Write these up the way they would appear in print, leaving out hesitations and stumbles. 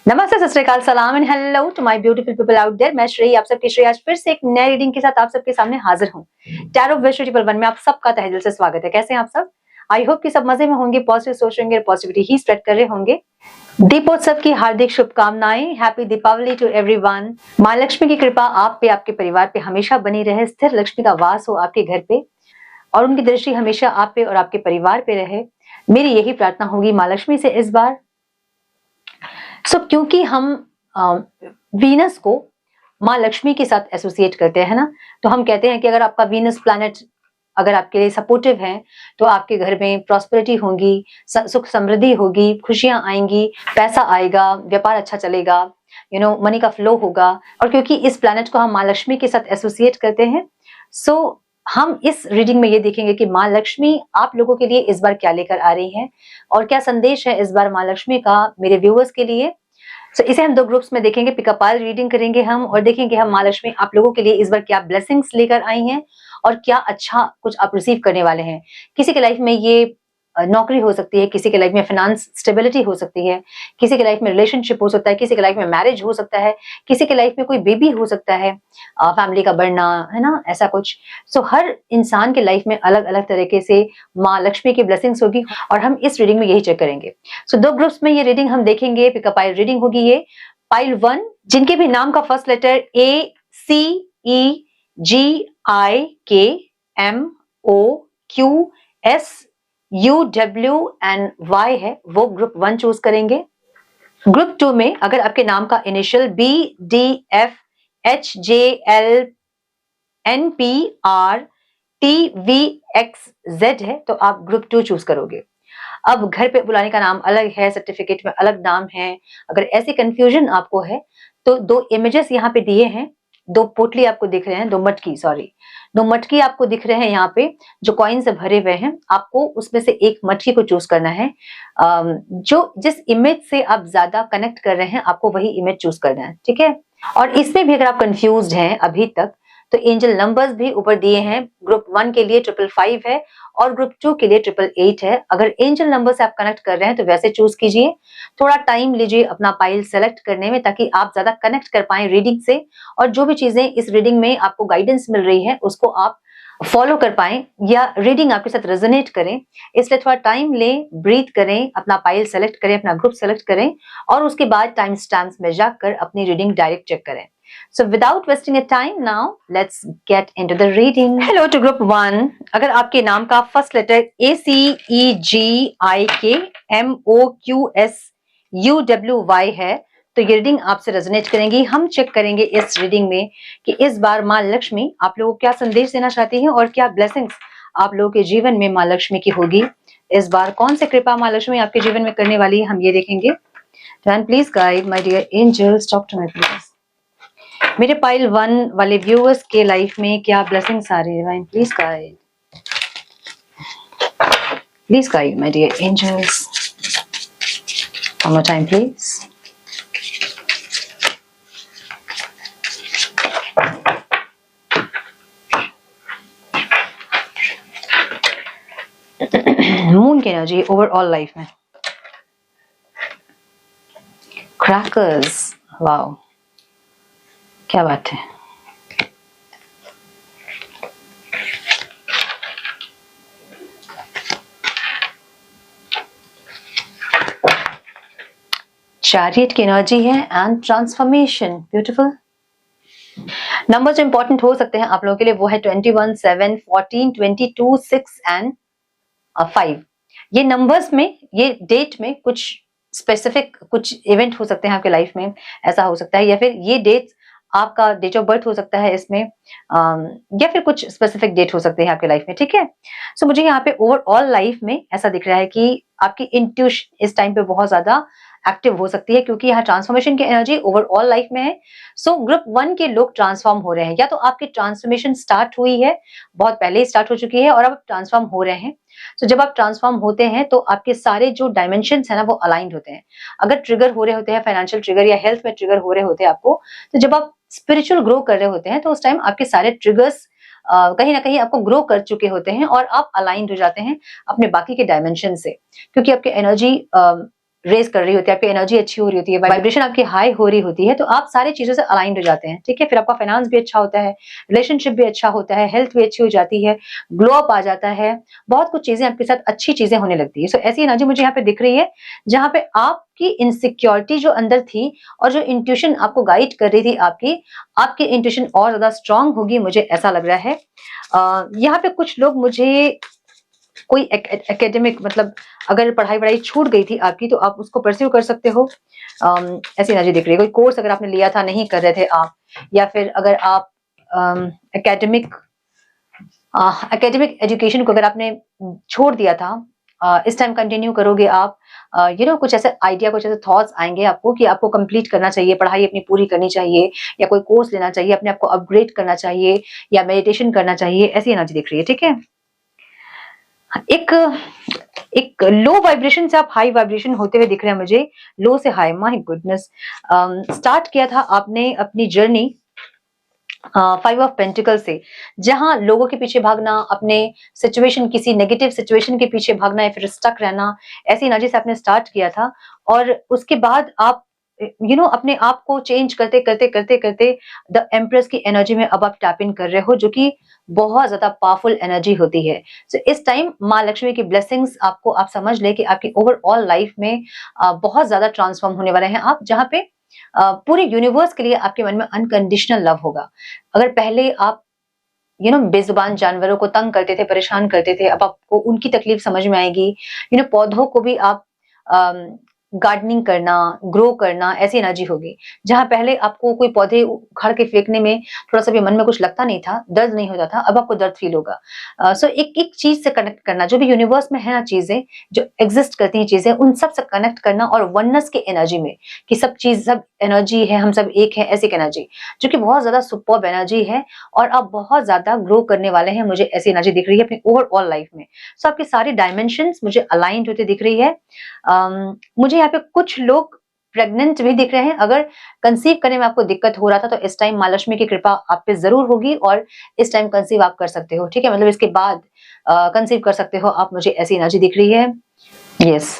नमस्ते, सत श्री अकाल, सलाम and hello to my beautiful people out there. मैं श्रेय, आप सबकी श्रेय आज फिर से एक नई रीडिंग के साथ आप सबके सामने हाजिर हूँ। टैरो विश ट्रिपल वन में आप सबका तहे दिल से स्वागत है। कैसे हैं आप सब? आई होप कि सब मजे में होंगे, पॉजिटिव सोच रहे होंगे, पॉजिटिविटी ही स्प्रेड कर रहे होंगे। दीपोत्सव की हार्दिक शुभकामनाएं। Happy Deepavali to everyone. माँ लक्ष्मी की कृपा आप पे, आपके परिवार पे हमेशा बनी रहे। स्थिर लक्ष्मी का वास हो आपके घर पे और उनकी दृष्टि हमेशा आप पे और आपके परिवार पे रहे। मेरी यही प्रार्थना होगी माँ लक्ष्मी से इस बार। क्योंकि हम वीनस को माँ लक्ष्मी के साथ एसोसिएट करते हैं ना, तो हम कहते हैं कि अगर आपका वीनस प्लैनेट अगर आपके लिए सपोर्टिव है तो आपके घर में प्रॉस्पेरिटी होगी, सुख समृद्धि होगी, खुशियां आएंगी, पैसा आएगा, व्यापार अच्छा चलेगा, मनी का फ्लो होगा। और क्योंकि इस प्लैनेट को हम माँ लक्ष्मी के साथ एसोसिएट करते हैं, सो हम इस रीडिंग में ये देखेंगे कि माँ लक्ष्मी आप लोगों के लिए इस बार क्या लेकर आ रही है और क्या संदेश है इस बार माँ लक्ष्मी का मेरे व्यूअर्स के लिए। इसे हम दो ग्रुप्स में देखेंगे, पिकअप पाइल रीडिंग करेंगे हम और देखेंगे हम माँ लक्ष्मी आप लोगों के लिए इस बार क्या ब्लेसिंग्स लेकर आई हैं और क्या अच्छा कुछ आप रिसीव करने वाले हैं। किसी के लाइफ में ये नौकरी हो सकती है, किसी के लाइफ में फाइनेंस स्टेबिलिटी हो सकती है, किसी के लाइफ में रिलेशनशिप हो सकता है, किसी के लाइफ में मैरिज हो सकता है, किसी के लाइफ में कोई बेबी हो सकता है, फैमिली का बढ़ना, है ना, ऐसा कुछ। हर इंसान के लाइफ में अलग अलग तरीके से माँ लक्ष्मी की ब्लेसिंग्स होगी और हम इस रीडिंग में यही चेक करेंगे। दो ग्रुप्स में ये रीडिंग हम देखेंगे। पिकअप पाइल रीडिंग होगी ये पाइल 1, जिनके भी नाम का फर्स्ट लेटर ACEGIKMOQSUWNY है, वो ग्रुप 1 चूज करेंगे। ग्रुप 2 में अगर आपके नाम का इनिशियल BDFHJLNPRTVXZ है तो आप ग्रुप 2 चूज करोगे। अब घर पे बुलाने का नाम अलग है, सर्टिफिकेट में अलग नाम है, अगर ऐसी कंफ्यूजन आपको है तो दो इमेजेस यहाँ पे दिए हैं, दो पोटली आपको दिख रहे हैं, दो मटकी आपको दिख रहे हैं यहाँ पे जो कॉइन से भरे हुए हैं। आपको उसमें से एक मटकी को चूज करना है। जो जिस इमेज से आप ज्यादा कनेक्ट कर रहे हैं आपको वही इमेज चूज करना है, ठीक है। और इसमें भी अगर आप कंफ्यूज हैं अभी तक तो एंजल नंबर्स भी ऊपर दिए हैं। ग्रुप 1 के लिए 555 है और ग्रुप 2 के लिए 888 है। अगर एंजल नंबर से आप कनेक्ट कर रहे हैं तो वैसे चूज कीजिए। थोड़ा टाइम लीजिए अपना पाइल सेलेक्ट करने में ताकि आप ज्यादा कनेक्ट कर पाए रीडिंग से और जो भी चीजें इस रीडिंग में आपको गाइडेंस मिल रही है उसको आप फॉलो कर पाए या रीडिंग आपके साथ रेजोनेट करें। इसलिए थोड़ा टाइम लें, ब्रीथ करें, अपना पाइल सेलेक्ट करें, अपना ग्रुप सेलेक्ट करें और उसके बाद टाइम स्टैम्प्स में जाकर अपनी रीडिंग डायरेक्ट चेक करें। So without wasting a time now, let's get into the reading. Hello to group 1. अगर आपके नाम का फर्स्ट लेटर ACEGIKMOQSUWY है तो ये रीडिंग आपसे रेजोनेट करेंगी। हम चेक करेंगे इस रीडिंग में कि इस बार माँ लक्ष्मी आप लोगों को क्या संदेश देना चाहती हैं और क्या ब्लेसिंग्स आप लोगों के जीवन में माँ लक्ष्मी की होगी। इस बार कौन से कृपा माँ लक्ष्मी आपके जीवन में करने वाली है, हम ये देखेंगे। Then please guide my dear angels, talk to me please. मेरे पाइल 1 वाले व्यूअर्स के लाइफ में क्या ब्लेसिंग्स आ रही है? Please guide my dear angels. One more time please. Moon की एनर्जी ओवरऑल लाइफ में। क्रैकर्स, वाओ क्या बात है। चैरियट की एनर्जी है एंड ट्रांसफॉर्मेशन, ब्यूटीफुल। नंबर जो इंपॉर्टेंट हो सकते हैं आप लोगों के लिए वो है 21, 7, 14, 22, 6 एंड 5। ये नंबर्स में, ये डेट में कुछ स्पेसिफिक कुछ इवेंट हो सकते हैं आपके लाइफ में, ऐसा हो सकता है, या फिर ये डेट आपका डेट ऑफ बर्थ हो सकता है इसमें, या फिर कुछ स्पेसिफिक डेट हो सकती है आपके लाइफ में, ठीक है। मुझे यहाँ पे ओवरऑल लाइफ में ऐसा दिख रहा है कि आपकी इंट्यूशन इस टाइम पे बहुत ज्यादा एक्टिव हो सकती है क्योंकि यहाँ ट्रांसफॉर्मेशन की एनर्जी ओवरऑल लाइफ में है। ग्रुप 1 के लोग ट्रांसफॉर्म हो रहे हैं, या तो आपकी ट्रांसफॉर्मेशन स्टार्ट हुई है, बहुत पहले ही स्टार्ट हो चुकी है और अब ट्रांसफॉर्म हो रहे हैं। जब आप ट्रांसफॉर्म होते हैं तो आपके सारे जो डायमेंशंस है ना वो अलाइंड होते हैं। अगर ट्रिगर हो रहे होते हैं, फाइनेंशियल ट्रिगर या हेल्थ में ट्रिगर हो रहे होते हैं आपको, तो जब आप स्पिरिचुअल ग्रो कर रहे होते हैं तो उस टाइम आपके सारे ट्रिगर्स कहीं ना कहीं आपको ग्रो कर चुके होते हैं और आप अलाइंड हो जाते हैं अपने बाकी के डायमेंशन से, क्योंकि आपकी एनर्जी रेज कर रही होती है, आपकी एनर्जी अच्छी हो रही होती है, वाइब्रेशन आपकी हाई हो रही होती है, तो आप सारी चीजों से अलाइंड हो जाते हैं, ठीक है। फिर आपका फाइनेंस भी अच्छा होता है, रिलेशनशिप भी अच्छा होता है, हेल्थ भी अच्छी हो जाती है, ग्लो अप आ जाता है, बहुत कुछ चीजें आपके साथ अच्छी चीजें होने लगती है। सो ऐसी एनर्जी मुझे यहाँ पे दिख रही है, जहां पे आपकी इनसिक्योरिटी जो अंदर थी और जो इंट्यूशन आपको गाइड कर रही थी, आपकी इंट्यूशन और ज्यादा स्ट्रांग होगी, मुझे ऐसा लग रहा है। यहाँ पे कुछ लोग मुझे कोई एकेडमिक, मतलब अगर पढ़ाई छूट गई थी आपकी, तो आप उसको परस्यू कर सकते हो। ऐसी एनर्जी दिख रही है। कोई कोर्स अगर आपने लिया था, नहीं कर रहे थे आप, या फिर अगर आप एकेडमिक एजुकेशन को अगर आपने छोड़ दिया था, इस टाइम कंटिन्यू करोगे आप। कुछ ऐसे आइडिया, कुछ ऐसे थॉट्स आएंगे आपको कि आपको कंप्लीट करना चाहिए, पढ़ाई अपनी पूरी करनी चाहिए, या कोई कोर्स लेना चाहिए, अपने आप को अपग्रेड करना चाहिए, या मेडिटेशन करना चाहिए। ऐसी एनर्जी दिख रही है, ठीक है। एक लो वाइब्रेशन से आप हाई वाइब्रेशन होते हुए दिख रहे हैं मुझे, लो से हाई। माय गुडनेस, स्टार्ट किया था आपने अपनी जर्नी 5 ऑफ पेंटिकल से, जहां लोगों के पीछे भागना, अपने सिचुएशन, किसी नेगेटिव सिचुएशन के पीछे भागना, या फिर स्टक रहना, ऐसी एनर्जी से आपने स्टार्ट किया था। और उसके बाद आप अपने आप को चेंज करते करते करते करते द एम्प्रेस की एनर्जी में अब आप टैप इन कर रहे हो, जो कि बहुत ज्यादा पावरफुल एनर्जी होती है। सो इस टाइम माँ लक्ष्मी की ब्लेसिंग्स आपको, आप समझ ले कि आपकी ओवरऑल लाइफ में बहुत ज्यादा ट्रांसफॉर्म होने वाले हैं आप, जहां पे पूरे यूनिवर्स के लिए आपके मन में अनकंडीशनल लव होगा। अगर पहले आप बेजुबान जानवरों को तंग करते थे, परेशान करते थे, अब आपको उनकी तकलीफ समझ में आएगी। पौधों को भी आप गार्डनिंग करना, ग्रो करना, ऐसी एनर्जी होगी। जहां पहले आपको कोई पौधे उखाड़ के फेंकने में थोड़ा सा भी मन में कुछ लगता नहीं था, दर्द नहीं होता था, अब आपको दर्द फील होगा। सो एक एक चीज से कनेक्ट करना, जो भी यूनिवर्स में है ना चीजें, जो एग्जिस्ट करती हैं चीजें, उन सब से कनेक्ट करना, और वननेस के एनर्जी में, कि सब चीज, सब एनर्जी है, हम सब एक है, ऐसी एक एनर्जी जो कि बहुत ज्यादा सुपर्ब एनर्जी है, और आप बहुत ज्यादा ग्रो करने वाले हैं। मुझे ऐसी एनर्जी दिख रही है अपनी ओवरऑल लाइफ में। सो आपकी सारी डायमेंशंस मुझे अलाइंड होते दिख रही है। मुझे यहाँ पे कुछ लोग प्रेग्नेंट भी दिख रहे हैं। अगर कंसीव करने में आपको दिक्कत हो रहा था, तो इस टाइम माँ लक्ष्मी की कृपा आप पे जरूर होगी, और इस टाइम कंसीव आप कर सकते हो, ठीक है। मतलब इसके बाद कंसीव कर सकते हो आप, मुझे ऐसी एनर्जी दिख रही है। यस,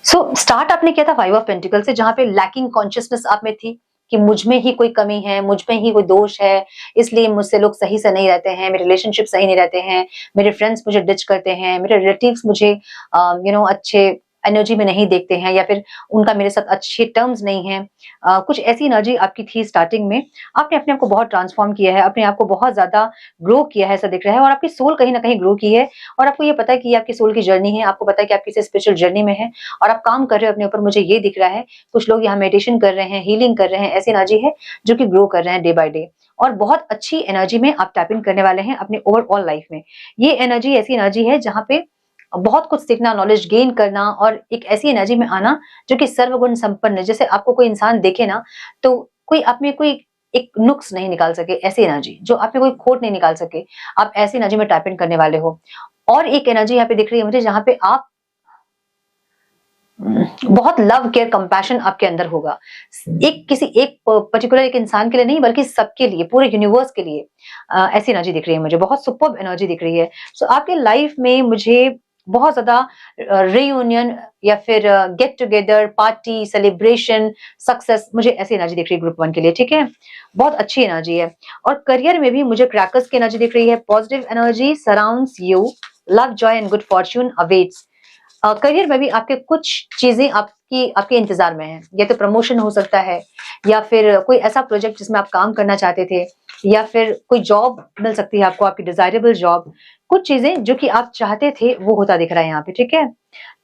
सो स्टार्ट आपने किया था 5 ऑफ पेंटिकल से, जहां पे लैकिंग कॉन्शियसनेस आप में थी, कि मुझ में ही कोई कमी है, मुझ में ही कोई दोष है, इसलिए मुझसे लोग सही से नहीं रहते हैं, मेरे रिलेशनशिप सही नहीं रहते हैं, मेरे फ्रेंड्स मुझे डिच करते हैं, मेरे रिलेटिव्स मुझे अच्छे एनर्जी में नहीं देखते हैं, या फिर उनका मेरे साथ अच्छे टर्म्स नहीं है। कुछ ऐसी एनर्जी आपकी थी स्टार्टिंग में। आपने अपने आप को बहुत ट्रांसफॉर्म किया है, अपने आप को बहुत ज्यादा ग्रो किया है, ऐसा दिख रहा है। और आपकी सोल कहीं ना कहीं ग्रो की है, और आपको ये पता है कि ये आपकी सोल की जर्नी है, आपको पता है कि आप किसी स्पिरिचुअल जर्नी में है, और आप काम कर रहे हो अपने ऊपर, मुझे ये दिख रहा है। कुछ लोग यहाँ मेडिटेशन कर रहे हैं, हीलिंग कर रहे हैं, ऐसी एनर्जी है जो कि ग्रो कर रहे हैं डे बाय डे, और बहुत अच्छी एनर्जी में आप टैप इन करने वाले हैं अपने ओवरऑल लाइफ में। ये एनर्जी ऐसी एनर्जी है जहां पे बहुत कुछ सीखना, नॉलेज गेन करना, और एक ऐसी एनर्जी में आना जो कि सर्वगुण संपन्न है। जैसे आपको कोई इंसान देखे ना, तो कोई आप में कोई एक नुक्स नहीं निकाल सके, ऐसी एनर्जी, जो आप में कोई खोट नहीं निकाल सके, आप ऐसी एनर्जी में टैप इन करने वाले हो। और एक एनर्जी यहाँ पे दिख रही है मुझे, जहां पे आप बहुत लव, केयर, कंपैशन आपके अंदर होगा। किसी एक पर्टिकुलर एक इंसान के लिए नहीं, बल्कि सबके लिए, पूरे यूनिवर्स के लिए। ऐसी एनर्जी दिख रही है मुझे, बहुत सुपर्ब एनर्जी दिख रही है। सो आपके लाइफ में मुझे बहुत ज्यादा रियूनियन, या फिर get together, party, celebration, success, मुझे ऐसी एनर्जी दिख रही है ग्रुप 1 के लिए, ठीक है। बहुत अच्छी एनर्जी है। और करियर में भी मुझे क्रैकर्स की एनर्जी दिख रही है। Positive energy surrounds you, love, Joy and good Fortune awaits. Career में भी आपके कुछ चीजें आपके इंतजार में है, या तो प्रमोशन हो सकता है, या फिर कोई ऐसा प्रोजेक्ट जिसमें आप काम करना चाहते थे, या फिर कोई जॉब मिल सकती है आपको, आपकी डिजायरेबल जॉब। कुछ चीजें जो कि आप चाहते थे वो होता दिख रहा है यहाँ पे, ठीक है।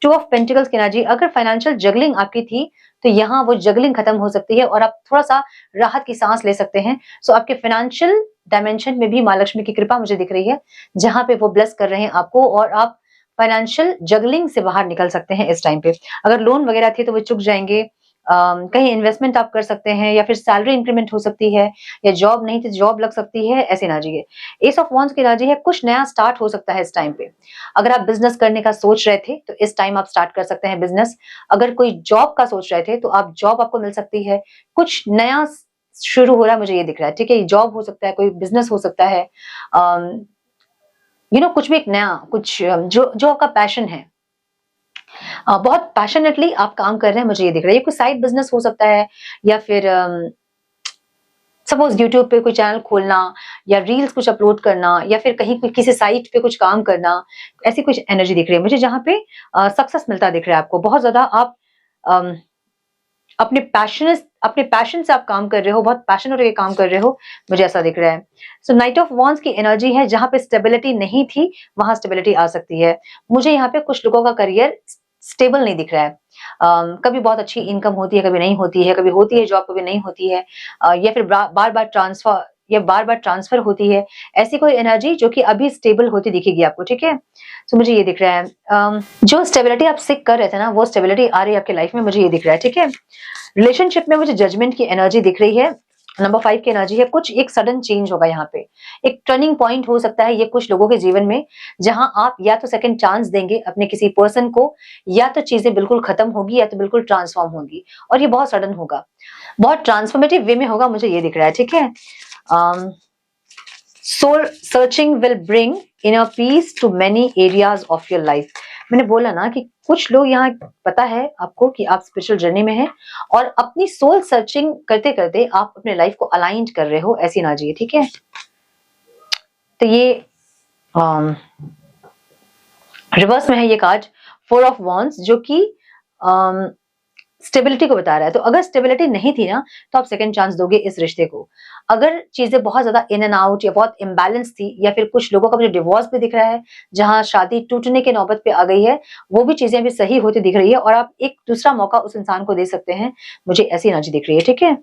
2 ऑफ पेंटिकल्स की एनर्जी, अगर फाइनेंशियल जगलिंग आपकी थी, तो यहाँ वो जगलिंग खत्म हो सकती है, और आप थोड़ा सा राहत की सांस ले सकते हैं। सो आपके फाइनेंशियल डायमेंशन में भी माँ लक्ष्मी की कृपा मुझे दिख रही है, जहां पे वो ब्लेस कर रहे हैं आपको, और आप फाइनेंशियल जगलिंग से बाहर निकल सकते हैं इस टाइम पे। अगर लोन वगैरह थे तो वो चुक जाएंगे। कहीं इन्वेस्टमेंट आप कर सकते हैं, या फिर सैलरी इंक्रीमेंट हो सकती है, या जॉब नहीं थी जॉब लग सकती है, ऐसी एनर्जी है। एस ऑफ वॉन्ड्स की एनर्जी है, कुछ नया स्टार्ट हो सकता है इस टाइम पे। अगर आप बिजनेस करने का सोच रहे थे, तो इस टाइम आप स्टार्ट कर सकते हैं बिजनेस। अगर कोई जॉब का सोच रहे थे, तो आप जॉब आपको मिल सकती है। कुछ नया शुरू हो रहा है, मुझे ये दिख रहा है, ठीक है। जॉब हो सकता है, कोई बिजनेस हो सकता है, कुछ भी एक नया, कुछ जो आपका पैशन है, बहुत पैशनेटली आप काम कर रहे हैं, मुझे ये दिख रहा है। ये कोई साइड बिजनेस हो सकता है, या फिर सपोज यूट्यूब पे कोई चैनल खोलना, या रील्स कुछ अपलोड करना, या फिर कहीं किसी साइट पे कुछ काम करना, ऐसी कुछ एनर्जी दिख रही है मुझे, जहाँ पे सक्सेस मिलता दिख रहा है आपको। बहुत ज्यादा आप अम, अपने पैशन से आप काम कर रहे हो, बहुत पैशन होकर काम कर रहे हो, मुझे ऐसा दिख रहा है। सो नाइट ऑफ वॉन्ड्स की एनर्जी है, जहां पे स्टेबिलिटी नहीं थी वहां स्टेबिलिटी आ सकती है। मुझे यहाँ पे कुछ लोगों का करियर स्टेबल नहीं दिख रहा है। कभी बहुत अच्छी इनकम होती है, कभी नहीं होती है, कभी होती है जॉब, कभी नहीं होती है, या फिर बार बार ट्रांसफर होती है। ऐसी कोई एनर्जी जो कि अभी स्टेबल होती दिखेगी आपको, ठीक है। तो मुझे ये दिख रहा है जो स्टेबिलिटी आप सीख कर रहे थे ना, वो स्टेबिलिटी आ रही है आपके लाइफ में, मुझे ये दिख रहा है, ठीक है। रिलेशनशिप में मुझे जजमेंट की एनर्जी दिख रही है। नंबर 5 की एनर्जी है, कुछ एक सडन चेंज होगा यहाँ पे, एक टर्निंग पॉइंट हो सकता है ये कुछ लोगों के जीवन में, जहां आप या तो सेकंड चांस देंगे अपने किसी पर्सन को, या तो चीजें बिल्कुल खत्म होगी, या तो बिल्कुल ट्रांसफॉर्म होगी, और ये बहुत सडन होगा, बहुत ट्रांसफॉर्मेटिव वे में होगा, मुझे ये दिख रहा है, ठीक है। Soul searching will bring inner peace to many areas of your life. मैंने बोला ना कि कुछ लोग यहाँ, पता है आपको कि आप स्पिरिचुअल जर्नी में हैं, और अपनी सोल सर्चिंग करते करते आप अपने लाइफ को अलाइंड कर रहे हो, ऐसी एनर्जी है, ठीक है। तो ये रिवर्स में है ये कार्ड 4 ऑफ वॉन्ड्स, जो कि स्टेबिलिटी को बता रहा है। तो अगर स्टेबिलिटी नहीं थी ना, तो आप सेकंड चांस दोगे इस रिश्ते को। अगर चीजें बहुत ज्यादा इन एंड आउट या बहुत इम्बैलेंस थी, या फिर कुछ लोगों का मुझे डिवोर्स भी दिख रहा है, जहां शादी टूटने के नौबत पे आ गई है, वो भी चीजें भी सही होती दिख रही है, और आप एक दूसरा मौका उस इंसान को दे सकते हैं, मुझे ऐसी एनर्जी दिख रही है, ठीक है।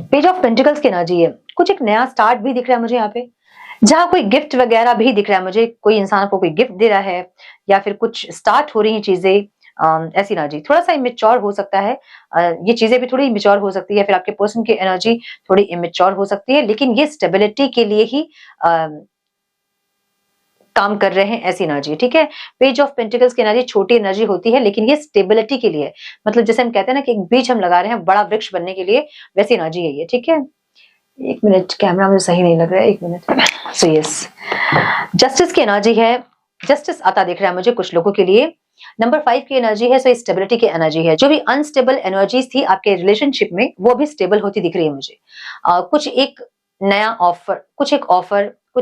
पेज ऑफ पेंटिकल्स की एनर्जी है, कुछ एक नया स्टार्ट भी दिख रहा है मुझे यहाँ पे, जहां कोई गिफ्ट वगैरह भी दिख रहा है मुझे, कोई इंसान को कोई गिफ्ट दे रहा है, या फिर कुछ स्टार्ट हो रही है चीजें, ऐसी एनर्जी। थोड़ा सा इमेच्योर हो सकता है, ये चीजें भी थोड़ी इमेच्योर हो सकती है, फिर आपके पर्सन की एनर्जी थोड़ी इमेच्योर हो सकती है, लेकिन ये स्टेबिलिटी के लिए ही काम कर रहे हैं, ऐसी एनर्जी, ठीक है। पेज ऑफ पेंटिकल्स की एनर्जी छोटी एनर्जी होती है, लेकिन ये स्टेबिलिटी के लिए, मतलब जैसे हम कहते हैं ना कि एक बीज हम लगा रहे हैं बड़ा वृक्ष बनने के लिए, वैसी एनर्जी है ये, ठीक है। एक मिनट, कैमरा मुझे सही नहीं लग रहा है, एक मिनट। सो यस, जस्टिस की एनर्जी है, जस्टिस आता दिख रहा है मुझे कुछ लोगों के लिए। नंबर 5 की एनर्जी है, सो स्टेबिलिटी की एनर्जी है। जो भी अनस्टेबल एनर्जीज थी आपके रिलेशनशिप में, वो भी स्टेबल होती दिख रही है मुझे। कुछ एक नया ऑफर, कुछ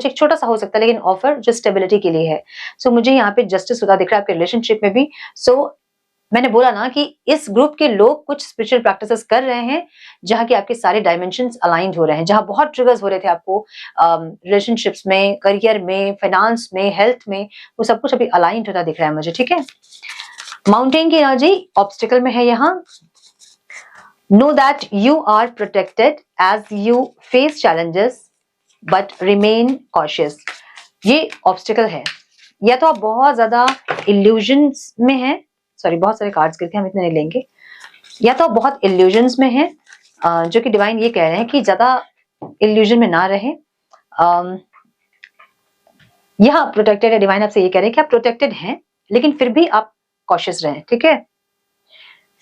एक छोटा सा हो सकता है, लेकिन ऑफर जो स्टेबिलिटी के लिए है। सो मुझे यहाँ पे जस्टिस होता दिख रहा है आपके रिलेशनशिप में भी। सो मैंने बोला ना कि इस ग्रुप के लोग कुछ स्पिरिचुअल प्रैक्टिसेस कर रहे हैं, जहां कि आपके सारे डायमेंशंस अलाइंड हो रहे हैं, जहां बहुत ट्रिगर्स हो रहे थे आपको रिलेशनशिप्स में, करियर में, फाइनेंस में, हेल्थ में, वो सब कुछ अभी अलाइंड होता दिख रहा है मुझे, ठीक है। माउंटेन की एनर्जी ऑब्स्टिकल में है यहाँ। Know that you are protected as you face challenges but remain cautious. ये ऑब्स्टिकल है, या तो आप बहुत ज्यादा इल्यूजन्स में हैं, सॉरी बहुत सारे कार्ड्स गिरते हैं, हम इतने नहीं लेंगे, या तो आप बहुत इल्यूजन्स में हैं, जो कि डिवाइन ये कह रहे हैं कि ज्यादा इल्यूजन में ना रहे। यहाँ प्रोटेक्टेड है, डिवाइन आपसे ये कह रहे हैं कि आप प्रोटेक्टेड हैं, लेकिन फिर भी आप कॉशियस रहें, ठीक है,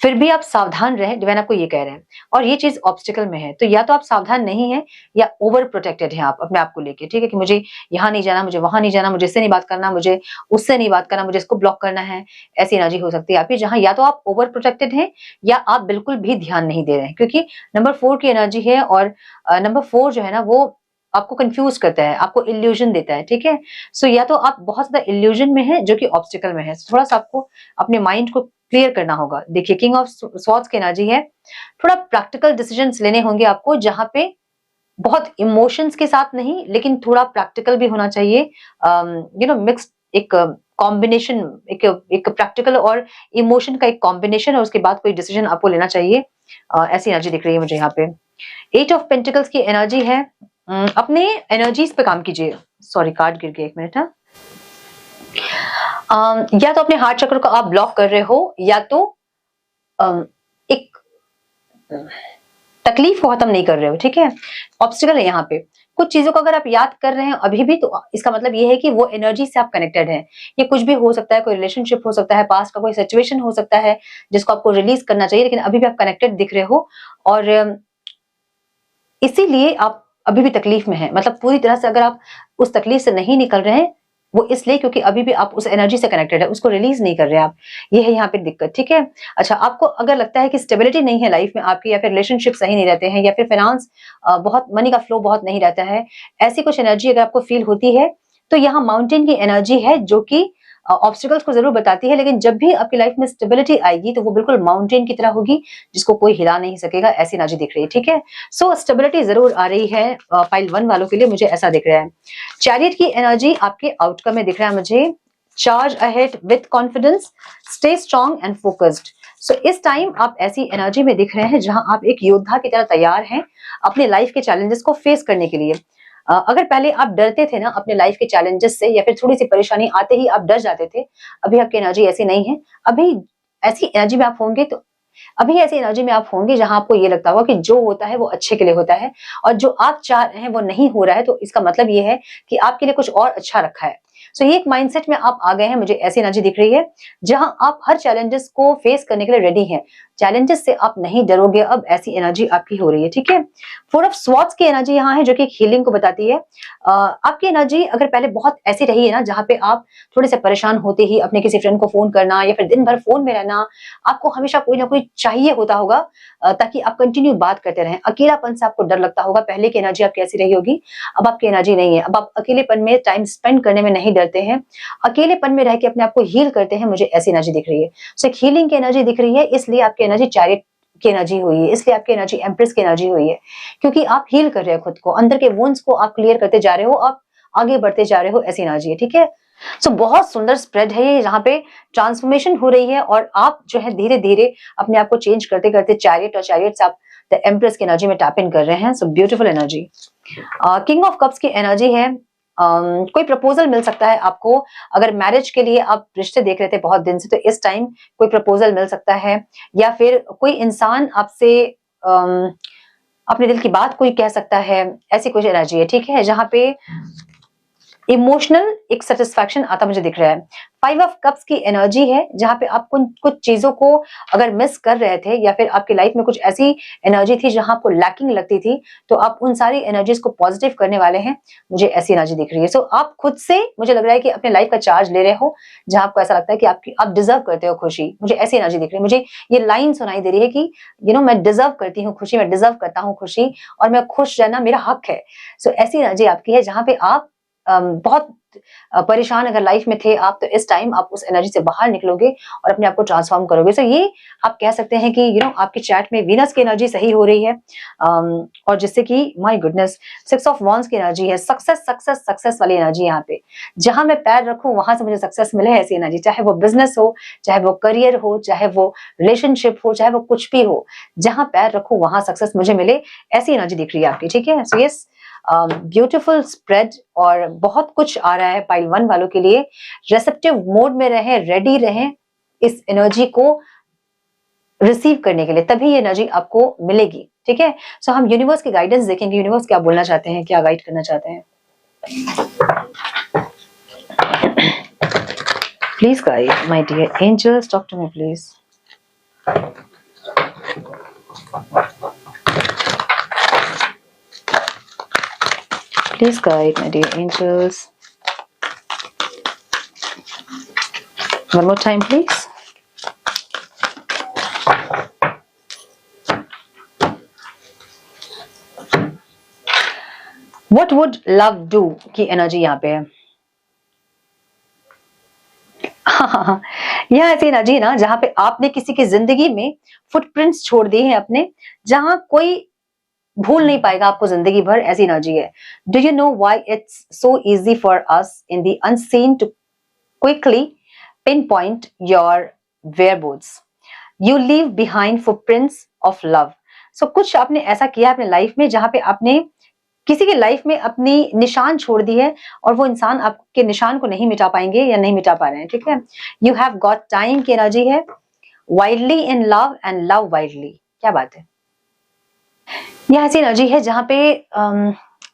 फिर भी आप सावधान रहें, डिवाइन आपको ये कह रहे हैं। और ये चीज ऑब्स्टिकल में है, तो या तो आप सावधान नहीं है, या ओवर प्रोटेक्टेड हैं आप अपने आप को लेके, ठीक है, कि मुझे यहाँ नहीं जाना, मुझे वहां नहीं जाना, मुझे इससे नहीं बात करना, मुझे उससे नहीं बात करना, मुझे इसको ब्लॉक करना है, ऐसी एनर्जी हो सकती है आपकी, जहां या तो आप ओवर प्रोटेक्टेड हैं, या आप बिल्कुल भी ध्यान नहीं दे रहे हैं, क्योंकि नंबर 4 की एनर्जी है, और नंबर 4 जो है ना, वो आपको कंफ्यूज करता है, आपको इल्यूजन देता है, ठीक है। सो या तो आप बहुत ज्यादा इल्यूजन में है, जो कि ऑब्स्टिकल में है, थोड़ा सा आपको अपने माइंड को क्लियर करना होगा। देखिए, किंग ऑफ स्वॉर्ड्स की एनर्जी है, थोड़ा प्रैक्टिकल डिसीजंस लेने होंगे आपको, जहां पे बहुत इमोशंस के साथ नहीं, लेकिन थोड़ा प्रैक्टिकल भी होना चाहिए, मिक्स्ड एक कॉम्बिनेशन, एक प्रैक्टिकल और इमोशन का एक कॉम्बिनेशन, और उसके बाद कोई डिसीजन आपको लेना चाहिए, ऐसी एनर्जी दिख रही है मुझे यहाँ पे। 8 ऑफ पेंटिकल्स की एनर्जी है, अपने एनर्जीज पे काम कीजिए। सॉरी, कार्ड गिर गया, एक मिनट। या तो अपने हार्ट चक्र को आप ब्लॉक कर रहे हो, या तो एक तकलीफ को खत्म नहीं कर रहे हो, ठीक है। ऑब्स्टिकल है यहाँ पे, कुछ चीजों को अगर आप याद कर रहे हैं अभी भी, तो इसका मतलब ये है कि वो एनर्जी से आप कनेक्टेड हैं। ये कुछ भी हो सकता है, कोई रिलेशनशिप हो सकता है, पास्ट का कोई सिचुएशन हो सकता है जिसको आपको रिलीज करना चाहिए, लेकिन अभी भी आप कनेक्टेड दिख रहे हो, और इसीलिए आप अभी भी तकलीफ में हैं। मतलब पूरी तरह से अगर आप उस तकलीफ से नहीं निकल रहे हैं, वो इसलिए क्योंकि अभी भी आप उस एनर्जी से कनेक्टेड है, उसको रिलीज नहीं कर रहे आप। ये है यहाँ पे दिक्कत, ठीक है। अच्छा, आपको अगर लगता है कि स्टेबिलिटी नहीं है लाइफ में आपकी, या फिर रिलेशनशिप सही नहीं रहते हैं, या फिर फाइनेंस बहुत, मनी का फ्लो बहुत नहीं रहता है, ऐसी कुछ एनर्जी अगर आपको फील होती है, तो यहाँ माउंटेन की एनर्जी है जो कि ऑब्स्टिकल्स को जरूर बताती है, लेकिन जब भी आपकी लाइफ में स्टेबिलिटी आएगी तो वो बिल्कुल माउंटेन की तरह होगी जिसको कोई हिला नहीं सकेगा, ऐसी एनर्जी दिख रही है, ठीक है। सो स्टेबिलिटी जरूर आ रही है पाइल 1 वालों के लिए, मुझे ऐसा दिख रहा है। चैरियट की एनर्जी आपके आउटकम में दिख रहा है मुझे, charge ahead with confidence, stay strong and focused. So इस टाइम आप ऐसी एनर्जी में दिख रहे हैं जहां आप एक योद्धा की तरह तैयार हैं अपने लाइफ के चैलेंजेस को फेस करने के लिए। अगर पहले आप डरते थे ना अपने लाइफ के चैलेंजेस से, या फिर थोड़ी सी परेशानी आते ही आप डर जाते थे, अभी आपकी एनर्जी ऐसी नहीं है। अभी ऐसी एनर्जी में आप होंगे तो अभी ऐसी एनर्जी में आप होंगे जहां आपको ये लगता होगा कि जो होता है वो अच्छे के लिए होता है, और जो आप चाह रहे हैं वो नहीं हो रहा है, तो इसका मतलब ये है कि आपके लिए कुछ और अच्छा रखा है। सो ये एक माइंडसेट में आप आ गए हैं, मुझे ऐसी एनर्जी दिख रही है जहां आप हर चैलेंजेस को फेस करने के लिए रेडी हैं। चैलेंजेस से आप नहीं डरोगे, अब ऐसी एनर्जी आपकी हो रही है, ठीक है। 4 ऑफ स्वॉर्ड्स की एनर्जी यहाँ है जो कि हीलिंग को बताती है। आपकी एनर्जी अगर पहले बहुत ऐसी रही है ना जहां पे आप थोड़े से परेशान होते ही अपने किसी फ्रेंड को फोन करना, या फिर दिन भर फोन में रहना, आपको हमेशा कोई ना कोई चाहिए होता होगा ताकि आप कंटिन्यू बात करते रहें। अकेलापन से आपको डर लगता होगा। पहले की एनर्जी आप कैसी रही होगी, अब आपकी एनर्जी नहीं है। अब आप अकेलेपन में टाइम स्पेंड करने में नहीं डरते हैं, अकेलेपन में रह के अपने आप को हील करते हैं, मुझे ऐसी एनर्जी दिख रही है। सो एक हीलिंग की एनर्जी दिख रही है, इसलिए आपकी एनर्जी चैरियट की एनर्जी हुई है, इसलिए आपकी एनर्जी एम्प्रेस की एनर्जी हुई है, क्योंकि आप हील कर रहे हो खुद को, अंदर के वुंड्स को आप क्लियर करते जा रहे हो, आप आगे बढ़ते जा रहे हो, ऐसी एनर्जी है, ठीक है। सो बहुत सुंदर स्प्रेड है ये, जहां पे ट्रांसफॉर्मेशन हो रही है और आप जो है धीरे धीरे अपने आप को चेंज करते करते चैरियट और चैरियट से आप द एम्प्रेस की एनर्जी में टैप इन कर रहे हैं। So beautiful energy. King of cups की एनर्जी है। कोई प्रपोजल मिल सकता है आपको, अगर मैरिज के लिए आप रिश्ते देख रहे थे बहुत दिन से, तो इस टाइम कोई प्रपोजल मिल सकता है, या फिर कोई इंसान आपसे अपने दिल की बात कोई कह सकता है, ऐसी कुछ एनर्जी है, ठीक है, जहां पे इमोशनल एक सेटिस्फैक्शन आता मुझे दिख रहा है। 5 ऑफ कप्स की एनर्जी है जहां पे आप कुछ चीजों को अगर मिस कर रहे थे, या फिर आपकी लाइफ में कुछ ऐसी एनर्जी थी जहां आपको लैकिंग लगती थी, तो आप उन सारी एनर्जीज को पॉजिटिव करने वाले हैं, मुझे ऐसी एनर्जी दिख रही है। सो आप खुद से, मुझे लग रहा है कि अपने लाइफ का चार्ज ले रहे हो, जहां आपको ऐसा लगता है कि आप डिजर्व करते हो खुशी, मुझे ऐसी एनर्जी दिख रही है। मुझे ये लाइन सुनाई दे रही है कि मैं डिजर्व करती हूँ खुशी, मैं डिजर्व करता हूँ खुशी, और मैं खुश रहना मेरा हक है। सो ऐसी एनर्जी आपकी है जहां पे आप बहुत परेशान अगर लाइफ में थे आप, तो इस टाइम आप उस एनर्जी से बाहर निकलोगे और अपने आप को ट्रांसफॉर्म करोगे। सो ये आप कह सकते हैं कि आपकी चैट में वीनस की एनर्जी सही हो रही है, और जिससे कि माय गुडनेस 6 ऑफ वॉन्ड्स की एनर्जी है। सक्सेस सक्सेस सक्सेस वाली एनर्जी यहाँ पे, जहां मैं पैर रखूं वहां से मुझे सक्सेस मिले, ऐसी एनर्जी, चाहे वो बिजनेस हो, चाहे वो करियर हो, चाहे वो रिलेशनशिप हो, चाहे वो कुछ भी हो, जहां पैर रखूं वहां सक्सेस मुझे मिले, ऐसी एनर्जी दिख रही है आपकी, ठीक है। सो यस, ब्यूटीफुल स्प्रेड और बहुत कुछ आ रहा है पाइल 1 वालों के लिए। रिसेप्टिव मोड में रहें, रेडी रहें इस एनर्जी को रिसीव करने के लिए, तभी ये एनर्जी आपको मिलेगी, ठीक है। सो हम यूनिवर्स की गाइडेंस देखेंगे, यूनिवर्स क्या बोलना चाहते हैं, क्या गाइड करना चाहते हैं। Please guide my dear angels, talk to me please. Please guide my dear angels. One more time, please. What would love do की एनर्जी यहाँ पे है। यह ऐसी एनर्जी ना जहां पे आपने किसी की जिंदगी में फुटप्रिंट्स छोड़ दिए हैं अपने, जहां कोई भूल नहीं पाएगा आपको जिंदगी भर, ऐसी एनर्जी है। Do you know why it's so easy for us in the unseen to quickly pinpoint your whereabouts? You leave behind footprints of love. So कुछ आपने ऐसा किया अपने लाइफ में जहां पे आपने किसी की लाइफ में अपनी निशान छोड़ दी है, और वो इंसान आपके निशान को नहीं मिटा पाएंगे या नहीं मिटा पा रहे हैं, ठीक है। यू हैव गॉट टाइम की एनर्जी है। Wildly in love and love wildly, क्या बात है। यह ऐसी एनर्जी है जहां पे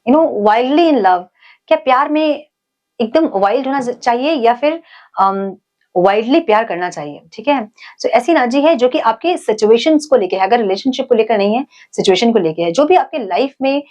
वाइल्डली इन लव, क्या प्यार में एकदम वाइल्ड होना चाहिए, या फिर वाइल्डली प्यार करना चाहिए, ठीक है। सो ऐसी एनर्जी है जो कि आपके सिचुएशंस को लेके है, अगर रिलेशनशिप को लेकर नहीं है, सिचुएशन को लेके है, जो भी आपके लाइफ में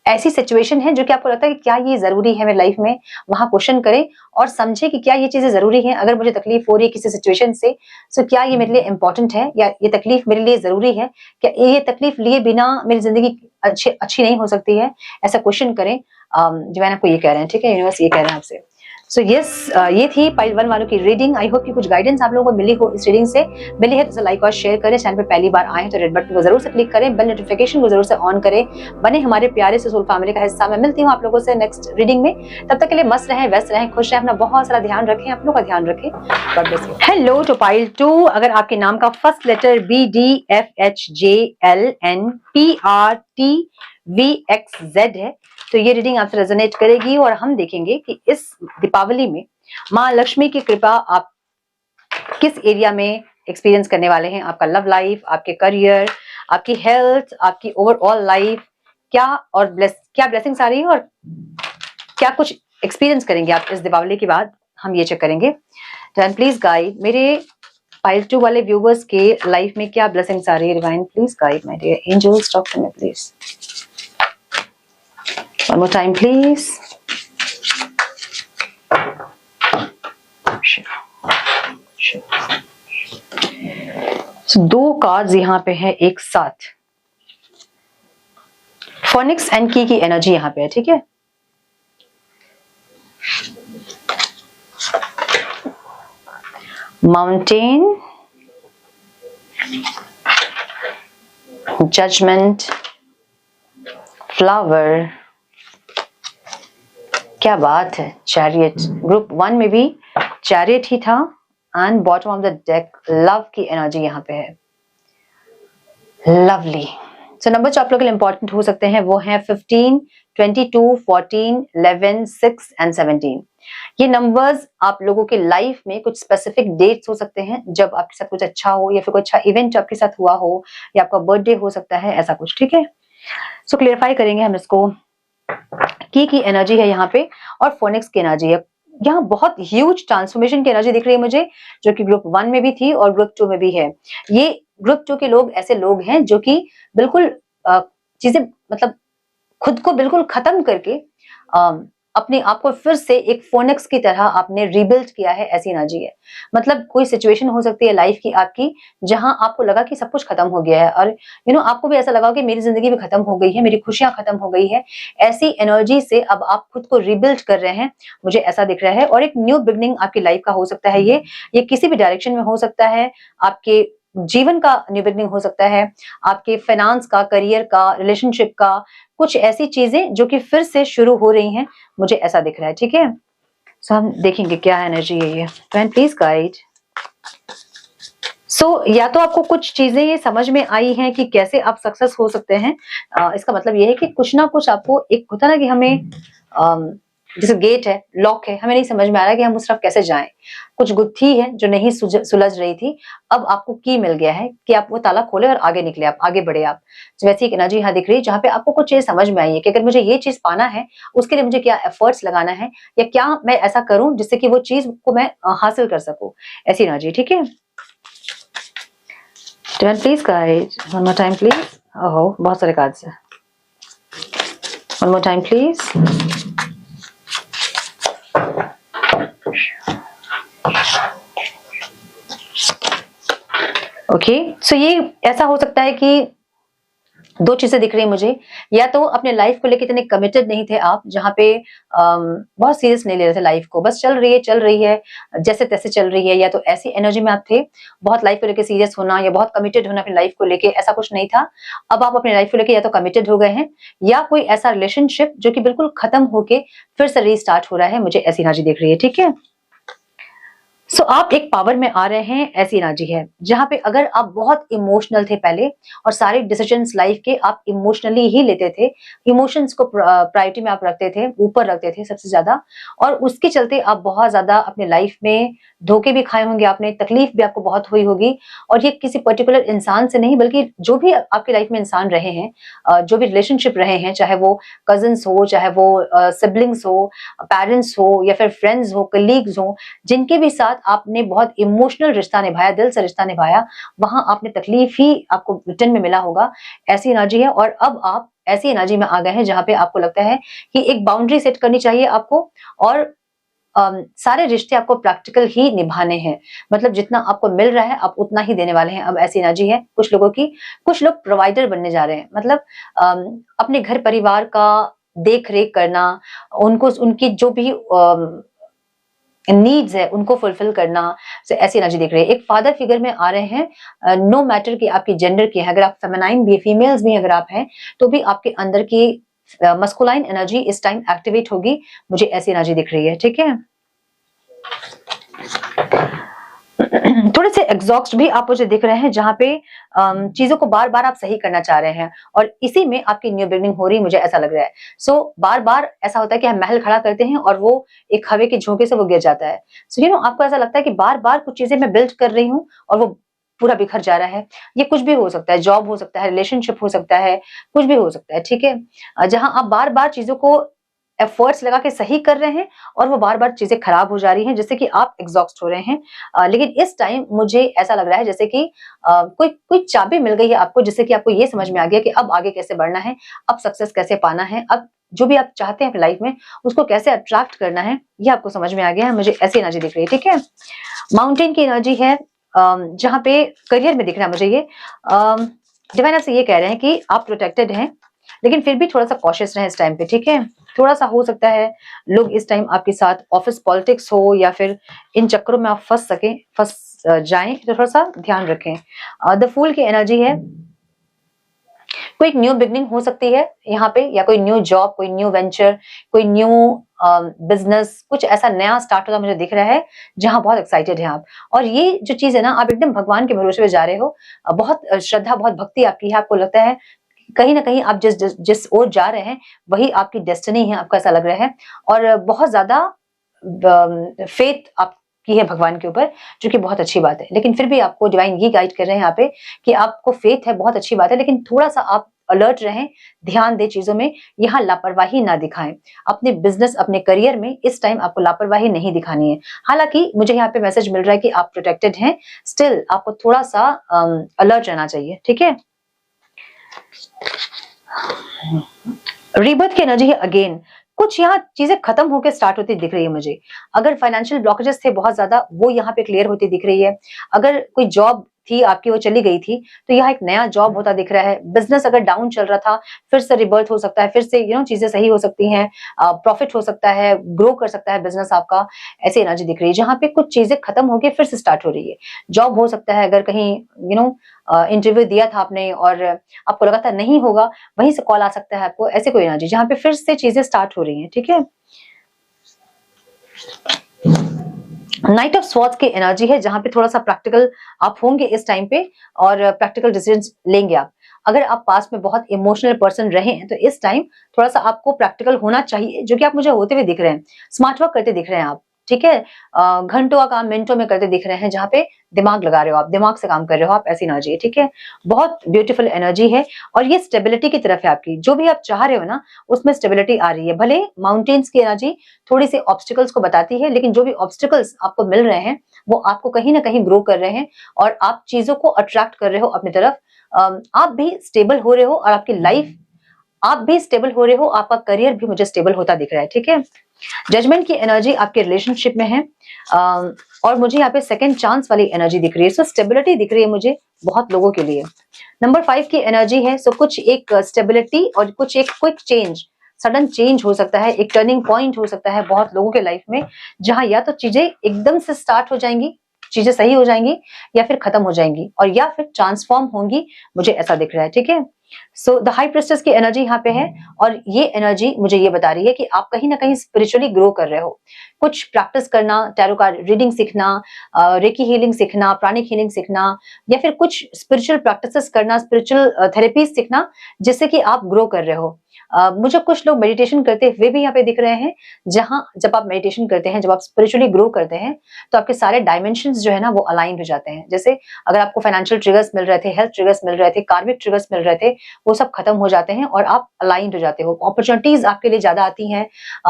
ऐसी सिचुएशन है जो कि आपको लगता है कि क्या ये जरूरी है मेरी लाइफ में, वहां क्वेश्चन करें और समझे कि क्या ये चीजें जरूरी हैं। अगर मुझे तकलीफ हो रही है किसी सिचुएशन से, तो क्या ये मेरे लिए इंपॉर्टेंट है या ये तकलीफ मेरे लिए जरूरी है, क्या ये तकलीफ लिए बिना मेरी जिंदगी अच्छी नहीं हो सकती है। ऐसा क्वेश्चन करें। जो मैंने आपको ये कह रहे हैं, ठीक है, यूनिवर्स ये कह रहे हैं आपसे। सो यस, ये थी पाइल 1 वालों की रीडिंग। आई होप कि कुछ गाइडेंस आप लोगों को मिली हो इस रीडिंग से। मिली है तो लाइक और शेयर करें। चैनल पे पहली बार आए तो रेड बटन को जरूर से क्लिक करें, बेल नोटिफिकेशन को जरूर से ऑन करें, बने हमारे प्यारे से सोल फैमिली का हिस्सा। मैं मिलती हूँ आप लोगों से नेक्स्ट रीडिंग में। तब तक के लिए मस्त रहें, व्यस्त रहें, खुश रहें, अपना बहुत सारा ध्यान रखें, आप लोग का ध्यान रखें। God bless you. Hello to pile 2। अगर आपके नाम का फर्स्ट लेटर BDFHJLNPRTVXZ है तो ये रीडिंग आपसे रेजोनेट करेगी और हम देखेंगे कि इस दीपावली में माँ लक्ष्मी की कृपा आप किस एरिया में एक्सपीरियंस करने वाले हैं। आपका लव लाइफ, आपके करियर, आपकी हेल्थ, आपकी ओवरऑल लाइफ, क्या और क्या ब्लेसिंग्स आ रही है और क्या कुछ एक्सपीरियंस करेंगे आप इस दीपावली के बाद, हम ये चेक करेंगे। तो प्लीज गाइड मेरे पाइल 2 वाले व्यूवर्स के लाइफ में क्या ब्लेसिंग्स आ रही है। Divine please guide my dear angels, talk to me please. One more time, please. So, 2 cards यहाँ पे है एक साथ। फोनिक्स एंड की एनर्जी यहाँ पे है, ठीक है। माउंटेन, जजमेंट, फ्लावर, क्या बात है, चैरियट। ग्रुप 1 में भी चैरियट ही था and bottom of the deck love की एनर्जी यहाँ पे है। लवली। सो नंबर जो आप लोगों के लिए इंपॉर्टेंट हो सकते हैं वो है 15, 22, 14, 11, 6 एंड 17। ये नंबर्स आप लोगों के लाइफ में कुछ स्पेसिफिक डेट्स हो सकते हैं जब आपके साथ कुछ अच्छा हो या फिर कोई अच्छा इवेंट आपके साथ हुआ हो या आपका बर्थडे हो सकता है, ऐसा कुछ, ठीक है। सो क्लियरिफाई करेंगे हम इसको। की एनर्जी है यहाँ पे और फोनिक्स की एनर्जी है। यहाँ बहुत ह्यूज ट्रांसफॉर्मेशन की एनर्जी दिख रही है मुझे, जो कि ग्रुप 1 में भी थी और ग्रुप 2 में भी है। ये ग्रुप 2 के लोग ऐसे लोग हैं जो कि बिल्कुल चीजें मतलब खुद को बिल्कुल खत्म करके अपने आप को फिर से एक फोनिक्स की तरह आपने रीबिल्ड किया है, ऐसी एनर्जी है। मतलब कोई सिचुएशन हो सकती है लाइफ की आपकी जहां आपको लगा कि सब कुछ खत्म हो गया है और आपको भी ऐसा लगा कि मेरी जिंदगी भी खत्म हो गई है, मेरी खुशियां खत्म हो गई है। ऐसी एनर्जी से अब आप खुद को रीबिल्ड कर रहे हैं, मुझे ऐसा दिख रहा है। और एक न्यू बिगनिंग आपकी लाइफ का हो सकता है। ये किसी भी डायरेक्शन में हो सकता है। आपके जीवन का न्यू बिगनिंग हो सकता है, आपके फाइनेंस का, करियर का, रिलेशनशिप का, कुछ ऐसी चीजें जो कि फिर से शुरू हो रही हैं, मुझे ऐसा दिख रहा है, ठीक है। सो हम देखेंगे क्या एनर्जी है ये। Please guide. सो या तो आपको कुछ चीजें ये समझ में आई हैं कि कैसे आप सक्सेस हो सकते हैं। इसका मतलब ये है कि कुछ ना कुछ आपको एक होता ना कि हमें जैसे गेट है, लॉक है, हमें नहीं समझ में आ रहा कि हम उस तरफ कैसे जाएं। कुछ गुत्थी है जो नहीं सुलझ रही थी, अब आपको की मिल गया है कि आप वो ताला खोले और आगे निकले, आप आगे बढ़े। आप तो वैसी एक एनर्जी यहाँ दिख रही है जहाँ पे आपको कुछ चीज समझ में आई है कि अगर मुझे ये चीज पाना है उसके लिए मुझे क्या एफर्ट्स लगाना है या क्या मैं ऐसा करूं जिससे कि वो चीज को मैं हासिल कर सकूं, ऐसी एनर्जी, ठीक है। Please guide one more time please. ओहो बहुत सारे कार्ड्स हैं। One more time please. Okay so ये ऐसा हो सकता है कि 2 चीजें दिख रही है मुझे। या तो अपने लाइफ को लेकर इतने कमिटेड नहीं थे आप, जहाँ पे बहुत सीरियस नहीं ले रहे थे लाइफ को, बस चल रही है जैसे तैसे चल रही है। या तो ऐसी एनर्जी में आप थे, बहुत लाइफ को लेकर सीरियस होना या बहुत कमिटेड होना अपनी लाइफ को लेके, ऐसा कुछ नहीं था। अब आप अपनी लाइफ को लेकर या तो कमिटेड हो गए हैं या कोई ऐसा रिलेशनशिप जो कि बिल्कुल खत्म होके फिर से रीस्टार्ट हो रहा है, मुझे ऐसी एनर्जी दिख रही है, ठीक है। सो आप एक पावर में आ रहे हैं, ऐसी एनर्जी है जहां पे अगर आप बहुत इमोशनल थे पहले और सारे डिसीजंस लाइफ के आप इमोशनली ही लेते थे, इमोशंस को प्रायोरिटी में आप रखते थे, ऊपर रखते थे सबसे ज्यादा, और उसके चलते आप बहुत ज्यादा अपने लाइफ में धोखे भी खाए होंगे आपने, तकलीफ भी आपको बहुत हुई होगी। और ये किसी पर्टिकुलर इंसान से नहीं बल्कि जो भी आपकी लाइफ में इंसान रहे हैं, जो भी रिलेशनशिप रहे हैं, चाहे वो कजिन्स हो, चाहे वो सिबलिंग्स हो, पेरेंट्स हो या फिर फ्रेंड्स हो, कलीग्स हो, जिनके भी साथ आपने बहुत इमोशनल रिश्ता निभाया, दिल से रिश्ता निभाया, वहां आपने तकलीफ ही आपको रिटर्न में मिला होगा, ऐसी एनर्जी है। और अब आप ऐसी एनर्जी में आ गए हैं जहां पे आपको लगता है कि एक बाउंड्री सेट करनी चाहिए आपको, और सारे रिश्ते आपको प्रैक्टिकल ही निभाने हैं। मतलब जितना आपको मिल रहा है आप उतना ही देने वाले हैं। अब ऐसी एनर्जी है कुछ लोगों की, कुछ लोग प्रोवाइडर बनने जा रहे हैं। मतलब अपने घर परिवार का देख रेख करना, उनको उनकी जो भी नीड्स है उनको फुलफिल करना, से ऐसी एनर्जी दिख रही है। एक फादर फिगर में आ रहे हैं, नो मैटर कि आपकी जेंडर की है, अगर आप फेमिनाइन भी, फीमेल्स भी अगर आप हैं, तो भी आपके अंदर की मस्कुलाइन एनर्जी इस टाइम एक्टिवेट होगी। मुझे ऐसी एनर्जी दिख रही है, ठीक है। थोड़े से एग्जॉस्ट भी आप मुझे दिख रहे हैं, जहां पे चीजों को बार बार आप सही करना चाह रहे हैं, और इसी में आपकी न्यू बिगनिंग हो रही है, मुझे ऐसा लग रहा है। सो बार बार ऐसा होता है कि हम महल खड़ा करते हैं और वो एक हवा के झोंके से वो गिर जाता है। सो आपको ऐसा लगता है कि बार बार कुछ चीजें मैं बिल्ड कर रही हूँ और वो पूरा बिखर जा रहा है। ये कुछ भी हो सकता है, जॉब हो सकता है, रिलेशनशिप हो सकता है, कुछ भी हो सकता है, ठीक है। जहां आप बार बार चीजों को एफर्ट्स लगा के सही कर रहे हैं और वो बार बार चीजें खराब हो जा रही हैं, जिससे कि आप एग्जॉस्ट हो रहे हैं। लेकिन इस टाइम मुझे ऐसा लग रहा है जैसे कि कोई कोई चाबी मिल गई है आपको, जिससे कि आपको ये समझ में आ गया कि अब आगे कैसे बढ़ना है, अब सक्सेस कैसे पाना है, अब जो भी आप चाहते हैं अपनी लाइफ में उसको कैसे अट्रैक्ट करना है, ये आपको समझ में आ गया है। मुझे ऐसी एनर्जी दिख रही है, ठीक है। माउंटेन की एनर्जी है, जहां पे करियर में दिख रहा है मुझे ये। डिवाइन आपसे ये कह रहे हैं कि आप प्रोटेक्टेड हैं, लेकिन फिर भी थोड़ा सा कॉशियस रहें इस टाइम पे, ठीक है। थोड़ा सा हो सकता है लोग इस टाइम आपके साथ ऑफिस पॉलिटिक्स हो या फिर इन चक्करों में आप फंस जाएं, तो थोड़ा सा ध्यान रखें। द फूल की एनर्जी है, कोई एक न्यू बिगनिंग हो सकती है यहाँ पे, या कोई न्यू जॉब, कोई न्यू वेंचर, कोई न्यू बिजनेस, कुछ ऐसा नया स्टार्ट होता मुझे दिख रहा है, जहां बहुत एक्साइटेड हैं आप। और ये जो चीज है ना, आप एकदम भगवान के भरोसे पे जा रहे हो, बहुत श्रद्धा, बहुत भक्ति आपकी है। आपको लगता है कहीं ना कहीं आप जिस ओर जा रहे हैं वही आपकी डेस्टिनी है, आपको ऐसा लग रहा है। और बहुत ज्यादा फेथ आपकी है भगवान के ऊपर, जो कि बहुत अच्छी बात है। लेकिन फिर भी आपको डिवाइन ये गाइड कर रहे हैं यहाँ पे कि आपको फेथ है, बहुत अच्छी बात है, लेकिन थोड़ा सा आप अलर्ट रहें, ध्यान दें चीजों में, यहाँ लापरवाही ना दिखाएं। अपने बिजनेस, अपने करियर में इस टाइम आपको लापरवाही नहीं दिखानी है। हालांकि मुझे यहाँ पे मैसेज मिल रहा है कि आप प्रोटेक्टेड हैं, स्टिल आपको थोड़ा सा अलर्ट रहना चाहिए, ठीक है। रीबर्थ की एनर्जी है अगेन, कुछ यहाँ चीजें खत्म होकर स्टार्ट होती दिख रही है मुझे। अगर फाइनेंशियल ब्लॉकेजेस थे बहुत ज्यादा, वो यहाँ पे क्लियर होती दिख रही है। अगर कोई जॉब थी आपकी, वो चली गई थी, तो यहाँ एक नया जॉब होता दिख रहा है। बिजनेस अगर डाउन चल रहा था, फिर से रिबर्थ हो सकता है, फिर से चीजें सही हो सकती हैं, प्रॉफिट हो सकता है, ग्रो कर सकता है बिजनेस आपका। ऐसी एनर्जी दिख रही है जहां पे कुछ चीजें खत्म होके फिर से स्टार्ट हो रही है। जॉब हो सकता है, अगर कहीं इंटरव्यू दिया था आपने और आपको लगा था नहीं होगा, वहीं से कॉल आ सकता है आपको। ऐसे कोई एनर्जी जहां पे फिर से चीजें स्टार्ट हो रही हैं, ठीक है। नाइट ऑफ स्वॉर्ड्स की एनर्जी है, जहां पे थोड़ा सा प्रैक्टिकल आप होंगे इस टाइम पे, और प्रैक्टिकल डिसीजंस लेंगे आप। अगर आप पास में बहुत इमोशनल पर्सन रहे हैं, तो इस टाइम थोड़ा सा आपको प्रैक्टिकल होना चाहिए, जो कि आप मुझे होते हुए दिख रहे हैं। स्मार्ट वर्क करते दिख रहे हैं आप, ठीक है। घंटों का काम मिनटों में करते दिख रहे हैं, जहां पे दिमाग लगा रहे हो आप, दिमाग से काम कर रहे हो आप, ऐसी एनर्जी है, ठीक है। बहुत ब्यूटीफुल एनर्जी है, और ये स्टेबिलिटी की तरफ है आपकी। जो भी आप चाह रहे हो ना, उसमें स्टेबिलिटी आ रही है। भले माउंटेन्स की एनर्जी थोड़ी सी ऑब्स्टिकल्स को बताती है, लेकिन जो भी ऑब्स्टिकल्स आपको मिल रहे हैं वो आपको कहीं ना कहीं ग्रो कर रहे हैं, और आप चीजों को अट्रैक्ट कर रहे हो अपनी तरफ। आप भी स्टेबल हो रहे हो, और आपकी लाइफ, आप भी स्टेबल हो रहे हो, आपका करियर भी मुझे स्टेबल होता दिख रहा है, ठीक है। जजमेंट की एनर्जी आपके रिलेशनशिप में है, और मुझे यहाँ पे सेकंड चांस वाली एनर्जी दिख रही है। सो स्टेबिलिटी दिख रही है मुझे बहुत लोगों के लिए। नंबर 5 की एनर्जी है, सो कुछ एक स्टेबिलिटी और कुछ एक क्विक चेंज, सडन चेंज हो सकता है, एक टर्निंग पॉइंट हो सकता है बहुत लोगों के लाइफ में, जहां या तो चीजें एकदम से स्टार्ट हो जाएंगी, चीजें सही हो जाएंगी, या फिर खत्म हो जाएंगी, और या फिर ट्रांसफॉर्म होंगी, मुझे ऐसा दिख रहा है, ठीक है। सो द हाई प्रिस्टेस की एनर्जी यहाँ पे है, और ये एनर्जी मुझे ये बता रही है कि आप कहीं ना कहीं स्पिरिचुअली ग्रो कर रहे हो। कुछ प्रैक्टिस करना, टैरो कार्ड रीडिंग सीखना, रेकी हीलिंग सीखना, प्राणिक हीलिंग सीखना, या फिर कुछ स्पिरिचुअल प्रैक्टिसेस करना, स्पिरिचुअल थेरेपी सीखना, जिससे कि आप ग्रो कर रहे हो। मुझे कुछ लोग मेडिटेशन करते हुए भी यहाँ पे दिख रहे हैं, जहां जब आप मेडिटेशन करते हैं, जब आप स्पिरिचुअली ग्रो करते हैं, तो आपके सारे डायमेंशंस जो है ना वो अलाइन हो जाते हैं। जैसे अगर आपको फाइनेंशियल ट्रिगर्स मिल रहे थे, हेल्थ ट्रिगर्स मिल रहे थे, कार्मिक ट्रिगर्स मिल रहे थे, वो सब खत्म हो जाते हैं और आप अलाइन हो जाते हो। अपॉर्चुनिटीज आपके लिए ज्यादा आती हैं,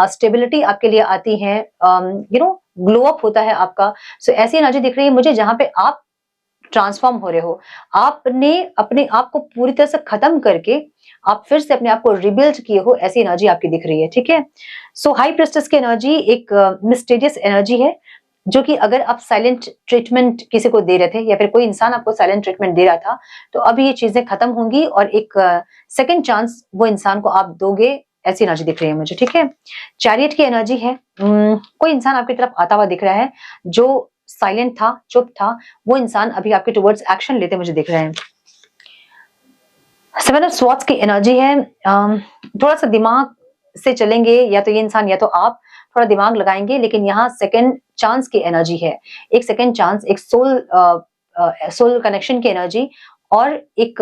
स्टेबिलिटी आपके लिए आती है, ग्लो अप होता है आपका। सो ऐसी एनर्जी दिख रही है मुझे, जहां पे आप ट्रांसफॉर्म हो रहे हो, आपने अपने आप को पूरी तरह से खत्म करके आप फिर से अपने आप को रिबिल्ड किए हो, ऐसी एनर्जी आपकी दिख रही है, ठीक है। सो हाई प्रेस्टेस की एनर्जी एक मिस्टीरियस एनर्जी है, जो कि अगर आप साइलेंट ट्रीटमेंट किसी को दे रहे थे या फिर कोई इंसान आपको साइलेंट ट्रीटमेंट दे रहा था, तो अब ये चीजें खत्म होंगी और एक सेकंड चांस वो इंसान को आप दोगे, ऐसी एनर्जी दिख रही है मुझे, ठीक है। चैरियट की एनर्जी है, कोई इंसान आपकी तरफ आता हुआ दिख रहा है, जो साइलेंट था, चुप था, वो इंसान अभी आपके टुवर्ड्स एक्शन लेते मुझे दिख रहे हैं। सेवन ऑफ स्वॉर्ड्स की एनर्जी है, थोड़ा सा दिमाग से चलेंगे, या तो ये इंसान या तो आप थोड़ा दिमाग लगाएंगे, लेकिन यहाँ सेकंड चांस की एनर्जी है, एक सेकंड चांस, एक सोल कनेक्शन की एनर्जी और एक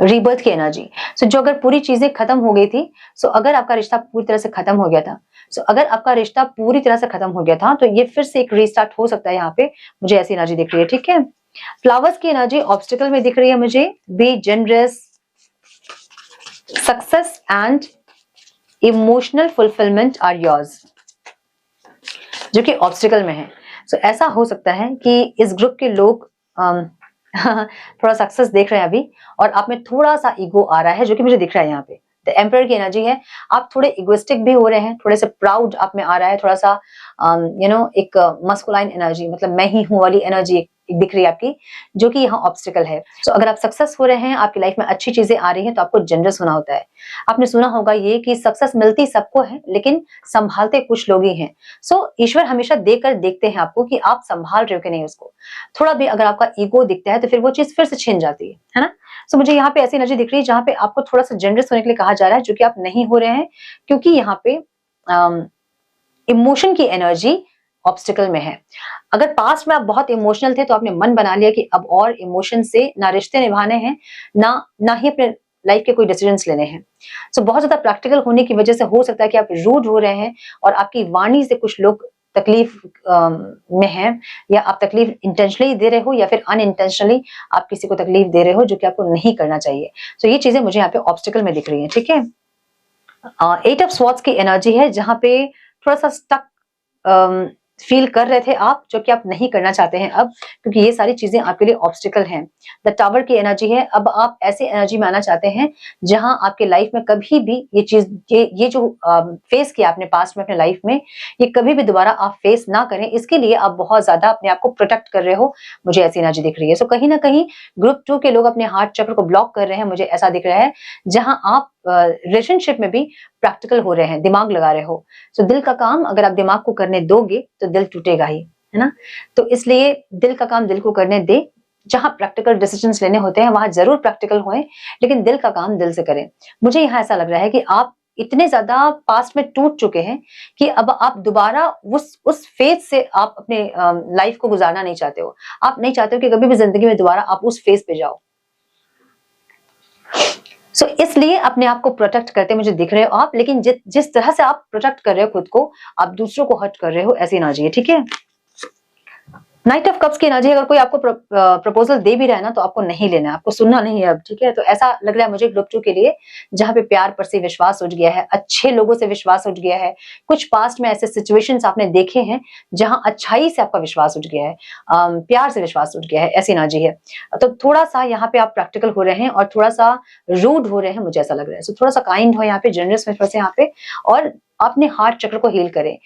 रीबर्थ की एनर्जी। सो जो अगर पूरी चीजें खत्म हो गई थी, सो अगर आपका रिश्ता पूरी तरह से खत्म हो गया था, सो अगर आपका रिश्ता पूरी तरह से खत्म हो गया था, तो ये फिर से एक रीस्टार्ट हो सकता है, यहाँ पे मुझे ऐसी एनर्जी दिख रही है, ठीक है। फ्लावर्स की एनर्जी ऑब्स्टिकल में दिख रही है मुझे, be generous, success and emotional fulfilment are yours, जो कि ऑब्स्टिकल में है। सो ऐसा हो सकता है कि इस ग्रुप के लोग थोड़ा सक्सेस देख रहे हैं अभी, और आप में थोड़ा सा ईगो आ रहा है, जो कि मुझे दिख रहा है यहाँ पे। द एम्परर की एनर्जी है, आप थोड़े इगोइस्टिक भी हो रहे हैं, थोड़े से प्राउड आप में आ रहा है, थोड़ा सा एक मस्कुलाइन एनर्जी, मतलब मैं ही हूं वाली एनर्जी एक दिख रही है आपकी, जो कि यहाँ ऑब्स्टिकल है। सो अगर आप सक्सेस हो रहे हैं, आपकी लाइफ में अच्छी चीजें आ रही हैं, तो आपको जनरस होना होता है। आपने सुना होगा ये कि सक्सेस मिलती सबको है, लेकिन संभालते कुछ लोग ही हैं। सो ईश्वर हमेशा देकर देखते हैं आपको कि आप संभाल रहे हो कि नहीं उसको। थोड़ा भी अगर आपका ईगो दिखता है, तो फिर वो चीज फिर से छिन जाती है ना। सो मुझे यहाँ पे ऐसी एनर्जी दिख रही है जहाँ पे आपको थोड़ा सा जनरस होने के लिए कहा जा रहा है, जो कि आप नहीं हो रहे हैं, क्योंकि यहाँ पे इमोशन की एनर्जी ऑब्स्टिकल में है। अगर पास्ट में आप बहुत इमोशनल थे, तो आपने मन बना लिया कि अब और इमोशन से ना रिश्ते निभाने हैं, ना ही अपने लाइफ के कोई डिसीजंस लेने हैं। सो बहुत ज्यादा प्रैक्टिकल होने की वजह से हो सकता है कि आप रूड हो रहे हैं, और आपकी वाणी से कुछ लोग तकलीफ में हैं, या आप तकलीफ इंटेंशनली दे रहे हो या फिर अनइंटेंशनली आप किसी को तकलीफ दे रहे हो, जो कि आपको नहीं करना चाहिए। सो ये चीजें मुझे यहाँ पे ऑब्स्टिकल में दिख रही है, ठीक है। 8 ऑफ स्वॉर्ड्स की एनर्जी है, जहां पे थोड़ा सा स्टक फील कर रहे थे आप, जो कि आप नहीं करना चाहते हैं अब, क्योंकि ये सारी चीजें आपके लिए ऑब्स्टिकल हैं। द टावर की एनर्जी है, अब आप ऐसे एनर्जी में आना चाहते हैं जहां आपके लाइफ में कभी भी ये चीज, ये जो फेस किया आपने पास्ट में अपने लाइफ में, ये कभी भी दोबारा आप फेस ना करें, इसके लिए आप बहुत ज्यादा अपने आप को प्रोटेक्ट कर रहे हो, मुझे ऐसी एनर्जी दिख रही है। सो कहीं ना कहीं ग्रुप 2 के लोग अपने हार्ट चक्र को ब्लॉक कर रहे हैं, मुझे ऐसा दिख रहा है, जहां आप रिलेशनशिप में भी प्रैक्टिकल हो रहे हैं, दिमाग लगा रहे हो। सो दिल का काम अगर आप दिमाग को करने दोगे, तो दिल टूटेगा ही, है ना। तो इसलिए दिल का काम दिल को करने दे, जहां प्रैक्टिकल डिसीजंस लेने होते हैं वहां जरूर प्रैक्टिकल होए, लेकिन दिल का काम दिल से करें। मुझे यहाँ ऐसा लग रहा है कि आप इतने ज्यादा पास्ट में टूट चुके हैं कि अब आप दोबारा उस फेज से आप अपने लाइफ को गुजारना नहीं चाहते हो। आप नहीं चाहते हो कि कभी भी जिंदगी में दोबारा आप उस फेज पे जाओ। सो इसलिए अपने आप को प्रोटेक्ट करते मुझे दिख रहे हो आप, लेकिन जिस तरह से आप प्रोटेक्ट कर रहे हो खुद को, आप दूसरों को हर्ट कर रहे हो, ऐसी एनर्जी है, ठीक है। नाइट ऑफ कप्स की एनर्जी, अगर कोई आपको प्रपोजल दे भी रहा है ना, तो आपको नहीं लेना, आपको सुनना नहीं है अब, ठीक है। तो ऐसा लग रहा है मुझे ग्रुप 2 के लिए, जहां पे प्यार पर से विश्वास उठ गया है, अच्छे लोगों से विश्वास उठ गया है। कुछ पास्ट में ऐसे सिचुएशंस आपने देखे हैं जहां अच्छाई से आपका विश्वास उठ गया है, प्यार से विश्वास उठ गया है, ऐसी एनर्जी है। तो थोड़ा सा यहाँ पे आप प्रैक्टिकल हो रहे हैं और थोड़ा सा रूड हो रहे हैं, मुझे ऐसा लग रहा है। सो थोड़ा सा काइंड हो यहाँ पे, जनरस में थोड़ा सा यहाँ पे, और अपने हार्ट चक्र को हील करें।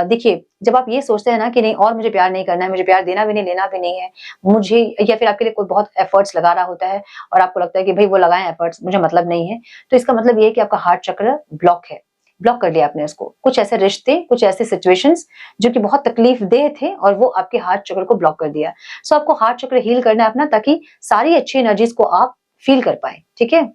देखिए, जब आप ये सोचते हैं ना कि नहीं और मुझे प्यार नहीं करना है, मुझे प्यार देना भी नहीं लेना भी नहीं है मुझे, या फिर आपके लिए कोई बहुत एफर्ट्स लगा रहा होता है और आपको लगता है कि भाई वो लगाएं एफर्ट्स, मुझे मतलब नहीं है, तो इसका मतलब ये है कि आपका हार्ट चक्र ब्लॉक है, ब्लॉक कर लिया आपने उसको। कुछ ऐसे रिश्ते, कुछ ऐसे सिचुएशंस जो कि बहुत तकलीफ देह थे, और वो आपके हार्ट चक्र को ब्लॉक कर दिया। सो आपको हार्ट चक्र हील करना है अपना, ताकि सारी अच्छी एनर्जीज को आप फील कर पाए, ठीक है।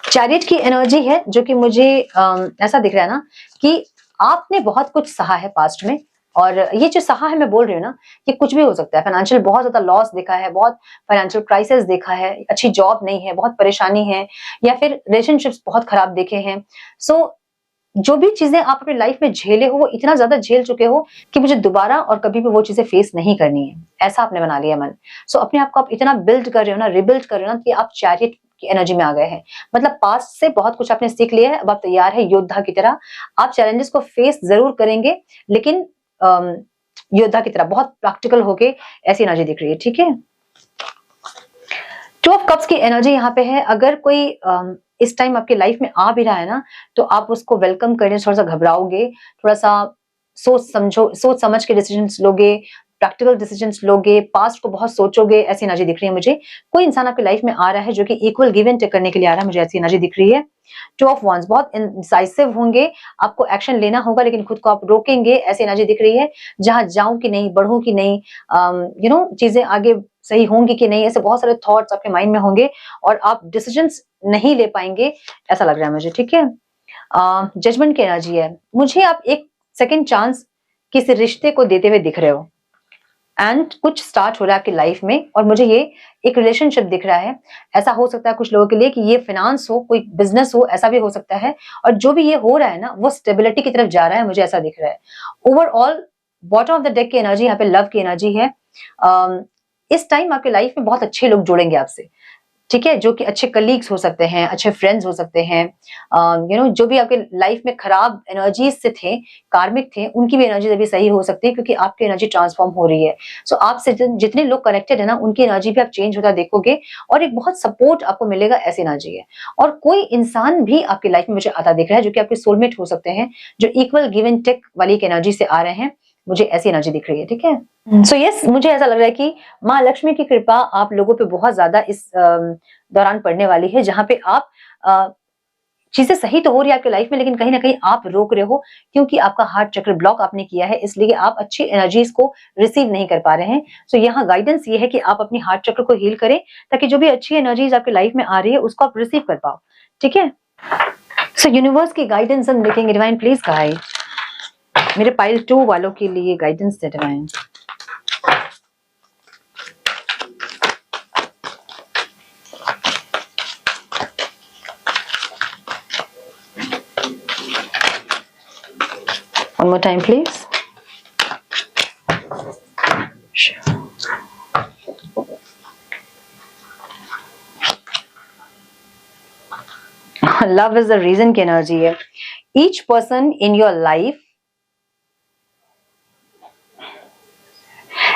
चैरियट की एनर्जी है, जो कि मुझे ऐसा दिख रहा है ना कि आपने बहुत कुछ सहा है पास्ट में, और ये जो सहा है मैं बोल रही हूँ ना, ये कुछ भी हो सकता है। फाइनेंशियल बहुत ज्यादा लॉस देखा है, बहुत फाइनेंशियल क्राइसिस देखा है, अच्छी जॉब नहीं है, बहुत परेशानी है, या फिर रिलेशनशिप्स बहुत खराब देखे हैं। सो जो भी चीजें आप अपनी लाइफ में झेले हो, वो इतना ज्यादा झेल चुके हो कि मुझे दोबारा और कभी भी वो चीजें फेस नहीं करनी है, ऐसा आपने बना लिया मन। सो अपने आप को आप इतना बिल्ड कर रहे हो ना, रिबिल्ड कर रहे हो ना, कि आप चैरियट की एनर्जी में आ गए हैं। मतलब पास्ट से बहुत कुछ आपने सीख लिया है, अब आप तैयार है योद्धा की तरह। आप चैलेंजेस को फेस जरूर करेंगे, लेकिन योद्धा की तरह, बहुत प्रैक्टिकल होके ऐसी एनर्जी दिख रही है, ठीक है। 2 ऑफ कप्स की एनर्जी यहाँ पे है। अगर कोई इस टाइम आपके लाइफ में आ भी रहा है ना, तो आप उसको वेलकम करने से थोड़ा सा घबराओगे, थोड़ा सा सोच समझ के डिसीजंस लोगे, प्रैक्टिकल डिसीजंस लोगे, पास्ट को बहुत सोचोगे, ऐसी एनर्जी दिख रही है मुझे। कोई इंसान आपके लाइफ में आ रहा है जो कि इक्वल गिव एंड टेक करने के लिए आ रहा है, मुझे ऐसी एनर्जी दिख रही है। 2 ऑफ wands, बहुत इंसाइसिव होंगे, आपको एक्शन लेना होगा लेकिन खुद को आप रोकेंगे, ऐसी एनर्जी दिख रही है। जहां जाऊं कि नहीं, बढ़ूं कि नहीं, चीजें आगे सही होंगी कि नहीं, ऐसे बहुत सारे थॉट्स आपके माइंड में होंगे और आप डिसीजंस नहीं ले पाएंगे, ऐसा लग रहा है मुझे, ठीक है। जजमेंट की एनर्जी है, मुझे आप एक सेकेंड चांस किसी रिश्ते को देते हुए दिख रहे हो एंड कुछ स्टार्ट हो रहा है आपकी लाइफ में, और मुझे ये एक रिलेशनशिप दिख रहा है। ऐसा हो सकता है कुछ लोगों के लिए कि ये फाइनेंस हो, कोई बिजनेस हो, ऐसा भी हो सकता है। और जो भी ये हो रहा है ना, वो स्टेबिलिटी की तरफ जा रहा है, मुझे ऐसा दिख रहा है। Overall bottom of the deck की एनर्जी यहाँ पे लव की एनर्जी है। इस टाइम आपके लाइफ में बहुत अच्छे लोग जुड़ेंगे आपसे, ठीक है, जो कि अच्छे कलीग्स हो सकते हैं, अच्छे फ्रेंड्स हो सकते हैं। जो भी आपके लाइफ में खराब एनर्जीज से थे, कार्मिक थे, उनकी भी एनर्जी अभी सही हो सकती है, क्योंकि आपकी एनर्जी ट्रांसफॉर्म हो रही है। सो आपसे जितने लोग कनेक्टेड है ना, उनकी एनर्जी भी आप चेंज होता देखोगे और एक बहुत सपोर्ट आपको मिलेगा, ऐसी एनर्जी है। और कोई इंसान भी आपकी लाइफ में मुझे आता दिख रहा है जो कि आपके सोलमेट हो सकते हैं, जो इक्वल गिव एंड टेक वाली एक एनर्जी से आ रहे हैं, मुझे ऐसी एनर्जी दिख रही है, ठीक है। सो यस, मुझे ऐसा लग रहा है कि माँ लक्ष्मी की कृपा आप लोगों पे बहुत ज्यादा इस दौरान पड़ने वाली है, जहां पे आप चीजें सही तो हो रही है आपके लाइफ में, लेकिन कहीं ना कहीं आप रोक रहे हो, क्योंकि आपका हार्ट चक्र ब्लॉक आपने किया है, इसलिए आप अच्छी एनर्जीज को रिसीव नहीं कर पा रहे हैं। सो यहाँ गाइडेंस ये है कि आप अपनी हार्ट चक्र को हील करें, ताकि जो भी अच्छी एनर्जीज आपके लाइफ में आ रही है उसको आप रिसीव कर पाओ, ठीक है। सो यूनिवर्स की गाइडेंस हम देखेंगे। डिवाइन प्लीज गाइड मेरे पाइल 2 वालों के लिए guidance they divine. One more time, please. Sure. Love is the reason की एनर्जी है। Each person in your life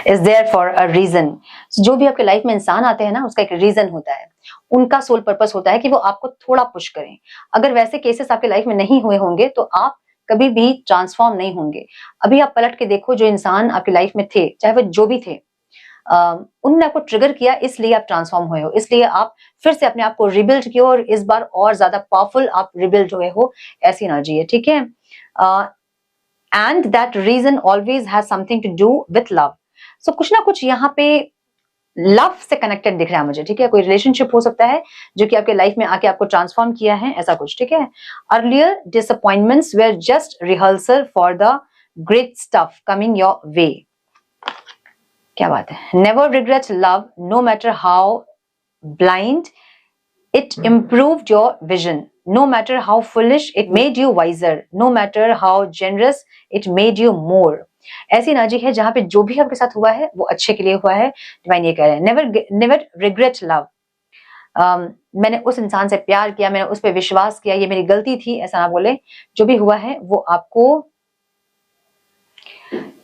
is there for a reason. जो भी आपके लाइफ में इंसान आते हैं ना, उसका एक रीजन होता है, उनका सोल पर्पस होता है कि वो आपको थोड़ा पुश करें। अगर वैसे केसेस आपके लाइफ में नहीं हुए होंगे तो आप कभी भी ट्रांसफॉर्म नहीं होंगे। अभी आप पलट के देखो, जो इंसान आपकी लाइफ में थे, चाहे वो जो भी थे, उन्होंने आपको ट्रिगर किया, इसलिए आप ट्रांसफॉर्म हुए हो, इसलिए आप फिर से अपने आप को रिबिल्ड किए और इस बार और ज्यादा पावरफुल आप रिबिल्ड हुए हो, ऐसी एनर्जी है, ठीक है। And that reason always has something to do with love. So कुछ ना कुछ यहाँ पे लव से कनेक्टेड दिख रहा है मुझे, ठीक है। कोई रिलेशनशिप हो सकता है जो कि आपके लाइफ में आके आपको ट्रांसफॉर्म किया है, ऐसा कुछ, ठीक है। Earlier disappointments were just rehearsal for the great stuff coming your way. क्या बात है। Never regret love, no matter how blind it improved your vision, no matter how foolish it made you wiser, no matter how generous it made you more। ऐसी energy है जहां पे जो भी आपके साथ हुआ है वो अच्छे के लिए हुआ है। डिवाइन ये कह रहे हैं, नेवर रिग्रेट लव। मैंने उस इंसान से प्यार किया, मैंने उस पर विश्वास किया, ये मेरी गलती थी, ऐसा ना बोले। जो भी हुआ है वो आपको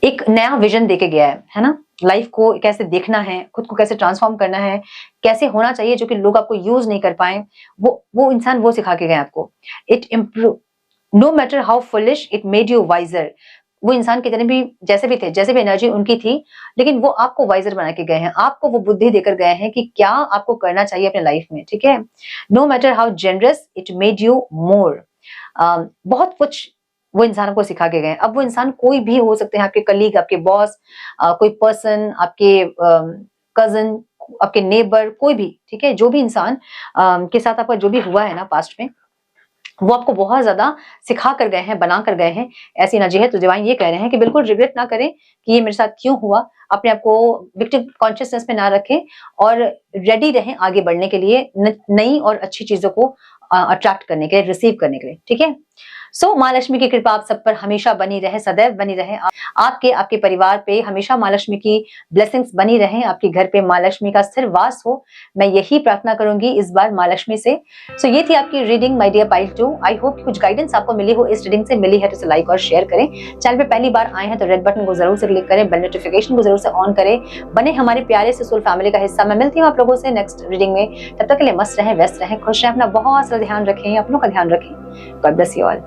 एक नया विजन देके गया है ना। लाइफ को कैसे देखना है, खुद को कैसे ट्रांसफॉर्म करना है, कैसे होना चाहिए, जो कि लोग आपको यूज नहीं कर पाए, वो इंसान वो सिखा के गए आपको। It improve, no matter how foolish it made you wiser. वो इंसान कितने भी जैसे भी थे, जैसे भी एनर्जी उनकी थी, लेकिन वो आपको वाइजर बना के गए हैं, आपको वो बुद्धि देकर गए हैं कि क्या आपको करना चाहिए अपने लाइफ में, ठीक है। No matter how generous it made you more. बहुत कुछ वो इंसान को सिखा के गए। अब वो इंसान कोई भी हो सकते हैं, आपके कलीग, आपके बॉस, कोई पर्सन, आपके कजन, आपके नेबर, कोई भी, ठीक है। जो भी इंसान के साथ आपका जो भी हुआ है ना पास्ट में, वो आपको बहुत ज्यादा सिखा कर गए हैं, बना कर गए हैं, ऐसी एनर्जी है। तो डिवाइन ये कह रहे हैं कि बिल्कुल रिग्रेट ना करें कि ये मेरे साथ क्यों हुआ, अपने आप को विक्टिम कॉन्शियसनेस में ना रखें और रेडी रहें आगे बढ़ने के लिए, नई और अच्छी चीजों को अट्रैक्ट करने के लिए, रिसीव करने के लिए, ठीक है। सो माँ लक्ष्मी की कृपा आप सब पर हमेशा बनी रहे, सदैव बनी रहे। आपके परिवार पे हमेशा माँ लक्ष्मी की ब्लेसिंग्स बनी रहे, आपके घर पे माँ लक्ष्मी का स्थिर वास हो, मैं यही प्रार्थना करूंगी इस बार माँ लक्ष्मी से। सो ये थी आपकी reading my dear pile 2। I hope कुछ गाइडेंस आपको मिली हो, इस रीडिंग से मिली है तो लाइक और शेयर करें। चैनल पे पहली बार आए हैं तो रेड बटन को जरूर से क्लिक करें, बेल नोटिफिकेशन को जरूर से ऑन करें, बने हमारे प्यारे से सोल फैमिली का हिस्सा। मैं मिलती हूँ आप लोगों से नेक्स्ट रीडिंग में, तब तक के लिए मस्त रहें, व्यस्त रहें, खुश रहें, अपना बहुत सारा ध्यान रखें, अपनों का ध्यान रखें। God bless you all.